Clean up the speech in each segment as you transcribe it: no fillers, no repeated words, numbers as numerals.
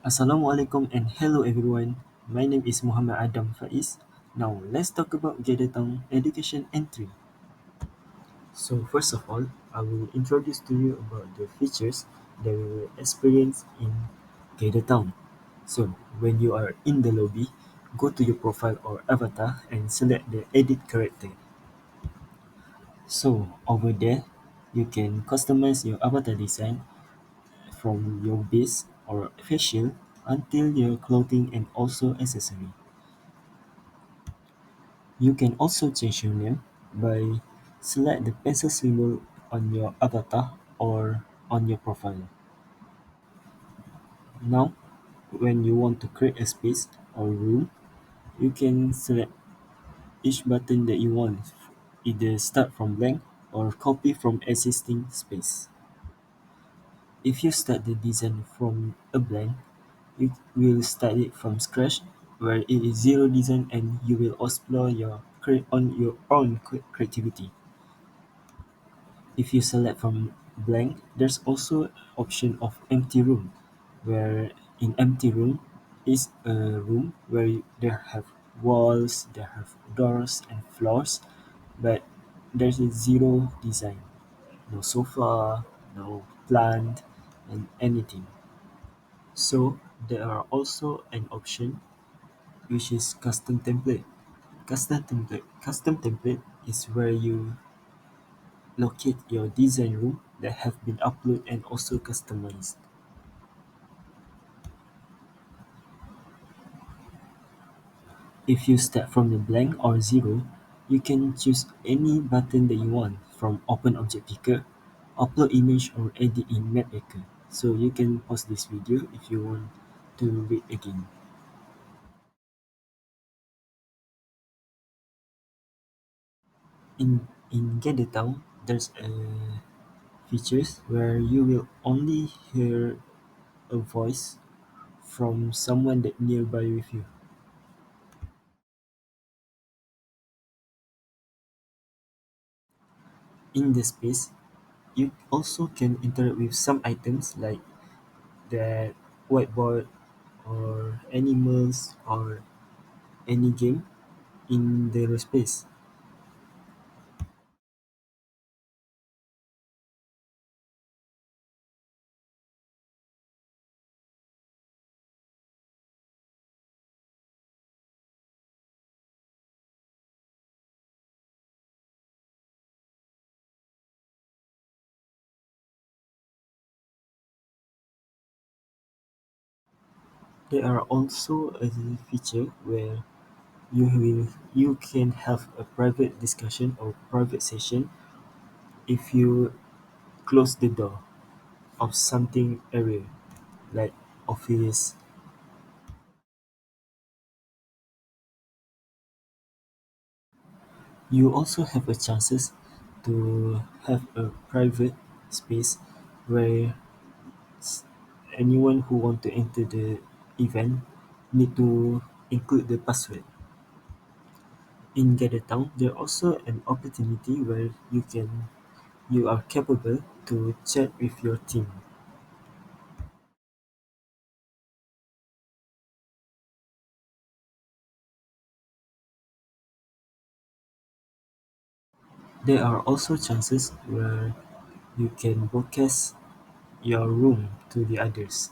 Assalamualaikum and hello everyone. My name is Muhammad Adam Faiz. Now let's talk about Gather.Town education entry. So first of all, I will introduce to you about the features that we will experience in Gather.Town. So when you are in the lobby, go to your profile or avatar and select the edit character. So over there, you can customize your avatar design from your base or facial until your clothing and also accessory. You can also change your name by select the pencil symbol on your avatar or on your profile. Now, when you want to create a space or room, you can select each button that you want, either start from blank or copy from existing space. If you start the design from a blank, you will start it from scratch, where it is zero design and you will explore your own creativity. If you select from blank, there's also option of empty room, where in empty room is a room where there have walls, there have doors and floors, but there's a zero design, no sofa, no plant, and anything. So there are also an option which is custom template. Custom template is where you locate your design room that have been uploaded and also customized. If you start from the blank or zero, you can choose any button that you want from open object picker, upload image or edit in map maker. So you can pause this video if you want to read again. In Get the Town, there's a features where you will only hear a voice from someone that nearby with you. In the space, you also can interact with some items like the whiteboard or animals or any game in the space. There are also a feature where you can have a private discussion or private session if you close the door of something area like office. You also have a chances to have a private space where anyone who want to enter the event need to include the password. In Gather.Town, there also an opportunity where you are capable to chat with your team. There are also chances where you can broadcast your room to the others,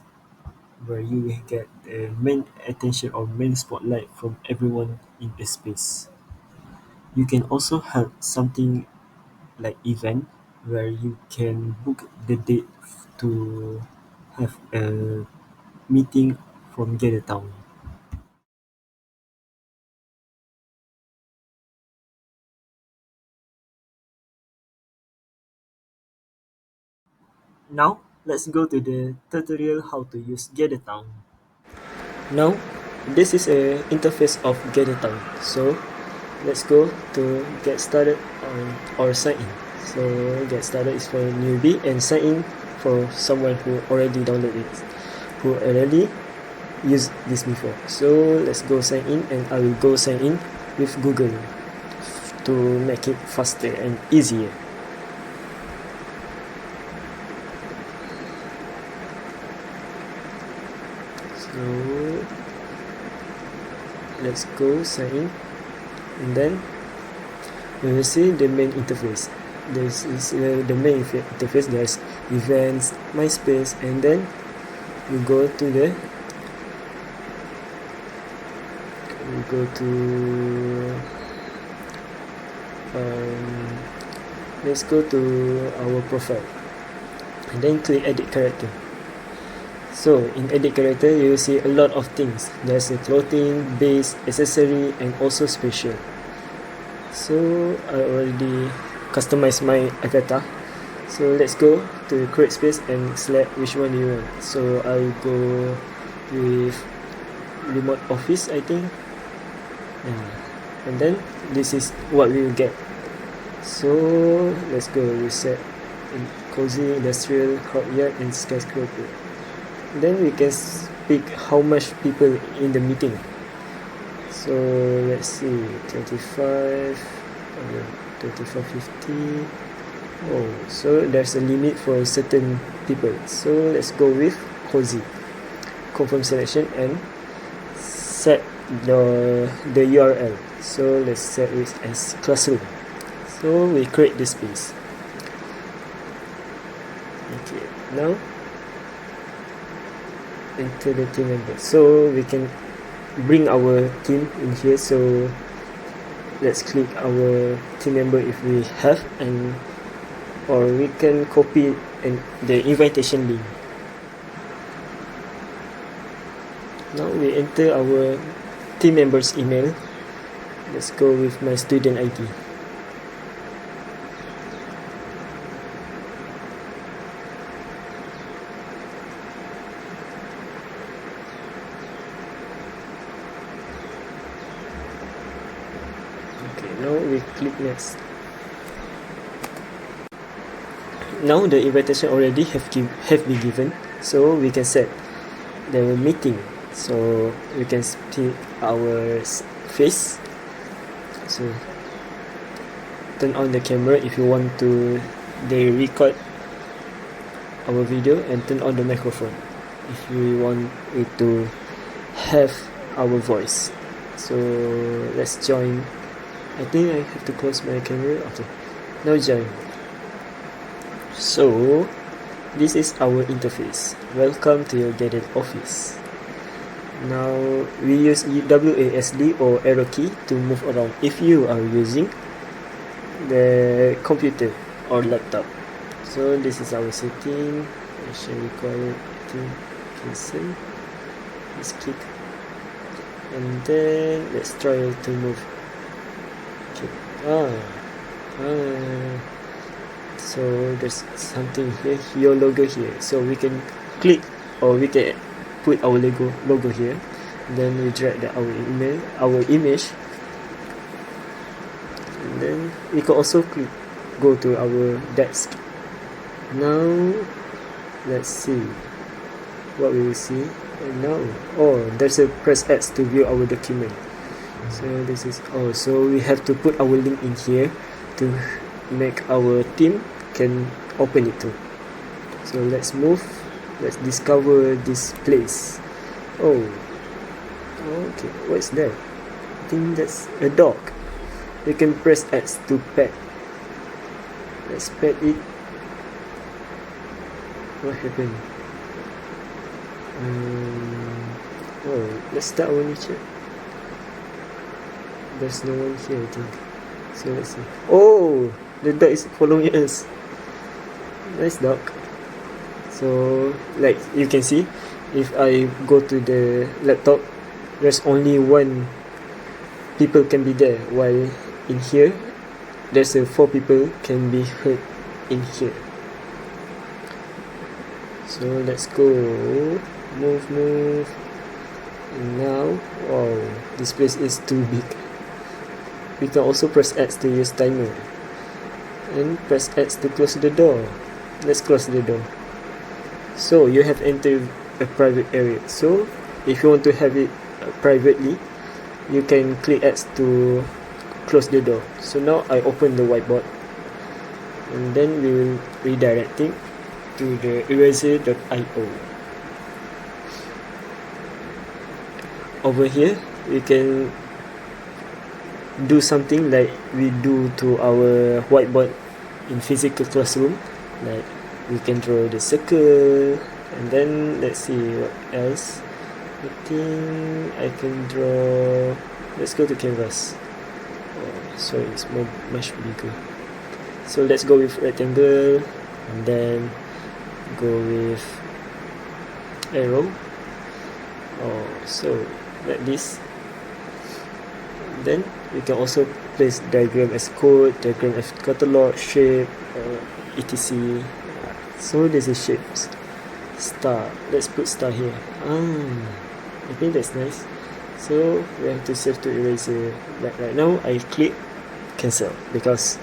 where you will get the main attention or main spotlight from everyone in the space. You can also have something like event where you can book the date to have a meeting from Gather.Town. Now let's go to the tutorial how to use Gather.Town. Now this is a interface of Gather.Town. So let's go to get started or sign in. So get started is for newbie and sign in for someone who already downloaded it, who already used this before. So let's go sign in and I will go sign in with Google to make it faster and easier. Now let's go sign in, and then we will see the main interface. This is the main interface. There's events, MySpace, and then we go to let's go to our profile, and then click edit character. So in edit character, you will see a lot of things. There's a clothing, base, accessory, and also special. So I already customized my avatar. So let's go to create space and select which one you want. So I'll go with remote office, I think. And then this is what we will get. So let's go reset cozy industrial courtyard and skyscraper. Then we can pick how much people in the meeting. So let's see, 25, 2550. Oh, so there's a limit for certain people. So let's go with cozy. Confirm selection and set the URL. So let's set it as classroom. So we create this space. Okay, now enter the team member. So we can bring our team in here. So let's click our team member if we have, and or we can copy the invitation link. Now we enter our team member's email. Let's go with my student ID. Okay, now we click next. Now the invitation already have been given, so we can set the meeting. So we can pick our face. So turn on the camera if you want to record our video, and turn on the microphone if you want it to have our voice. So let's join. I think I have to close my camera. Okay, now join. So this is our interface. Welcome to your Gather office. Now we use WASD or arrow key to move around if you are using the computer or laptop. So this is our setting. Shall we call it cancel? Let's click, and then let's try to move. Okay. So there's something here, your logo here. So we can click, or we can put our logo here. Then we drag our image, and then we can also go to our desk. Now let's see what we will see. And now, there's a press X to view our document. So this is so we have to put our link in here to make our team can open it too. So let's move. Let's discover this place. Okay, what's that? I think that's a dog. We can press X to pet. Let's pet it. What happened? Let's start our nature. There's no one here, I think. So let's see. The dog is following us. Nice dog. So like you can see, if I go to the laptop, there's only one people can be there, while in here there's 4 people can be heard in here. So let's go, move. And now, this place is too big. We can also press X to use timer, and press X to close the door. Let's close the door. So you have entered a private area. So if you want to have it privately, you can click X to close the door. So now I open the whiteboard, and then we will redirect it to the eraser.io. over here we can do something like we do to our whiteboard in physical classroom, like we can draw the circle, and then let's see what else. I think I can draw, let's go to canvas. Oh, sorry, it's much bigger. So let's go with rectangle, and then go with arrow. Oh, so like this. Then we can also place diagram as code, diagram as catalog, shape, etc. So this is shapes. Star. Let's put star here. I think that's nice. So we have to save to eraser. Like right now, I click cancel because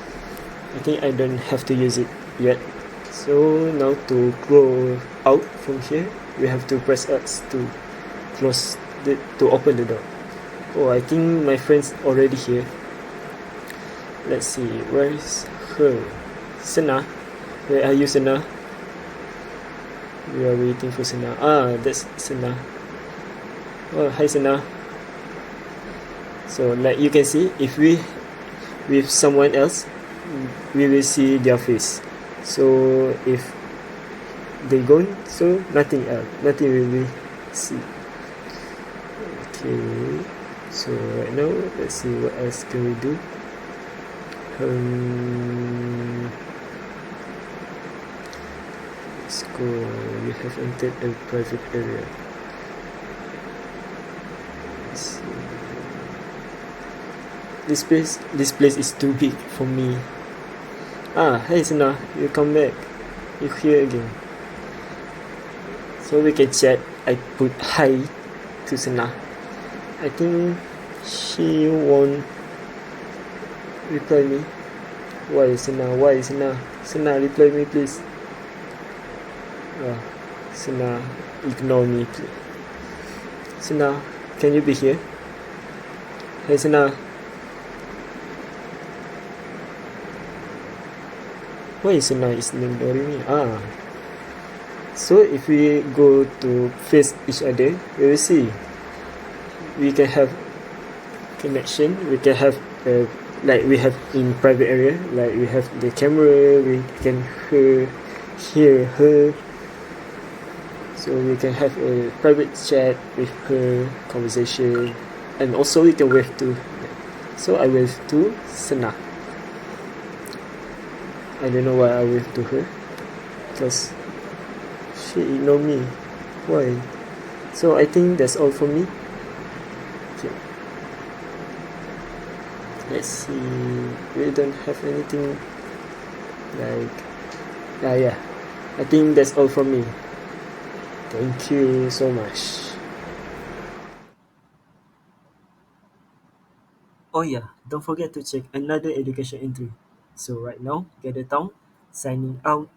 I think I don't have to use it yet. So now to go out from here, we have to press X to close to open the door. Oh, I think my friend's already here. Let's see, where is her? Sena. Where are you, Sena? We are waiting for Sena. That's Sena. Oh, hi, Sena. So like you can see, if we with someone else, we will see their face. So if they gone, so nothing else, nothing will we see. Okay, so right now let's see what else can we do. Let's go. We have entered a private area. Let's see. This place is too big for me. Hey Sena, you come back. You're here again. So we can chat. I put hi to Sena. I think she won't reply me. Why Sena? Why Sena? Sena, reply me please. Sena, ignore me please. Sena, can you be here? Hey Sena. Why Sena is ignoring me? So if we go to face each other, we will see. We can have connection. We can have like we have in private area. Like we have the camera. We can hear her. So we can have a private chat with her, conversation, and also we can wave to. So I wave to Sena. I don't know why I wave to her, because she ignored me. Why? So I think that's all for me. Okay. Let's see. We don't have anything like. Yeah. I think that's all from me. Thank you so much. Oh yeah, don't forget to check another education entry. So right now, Gather.Town signing out.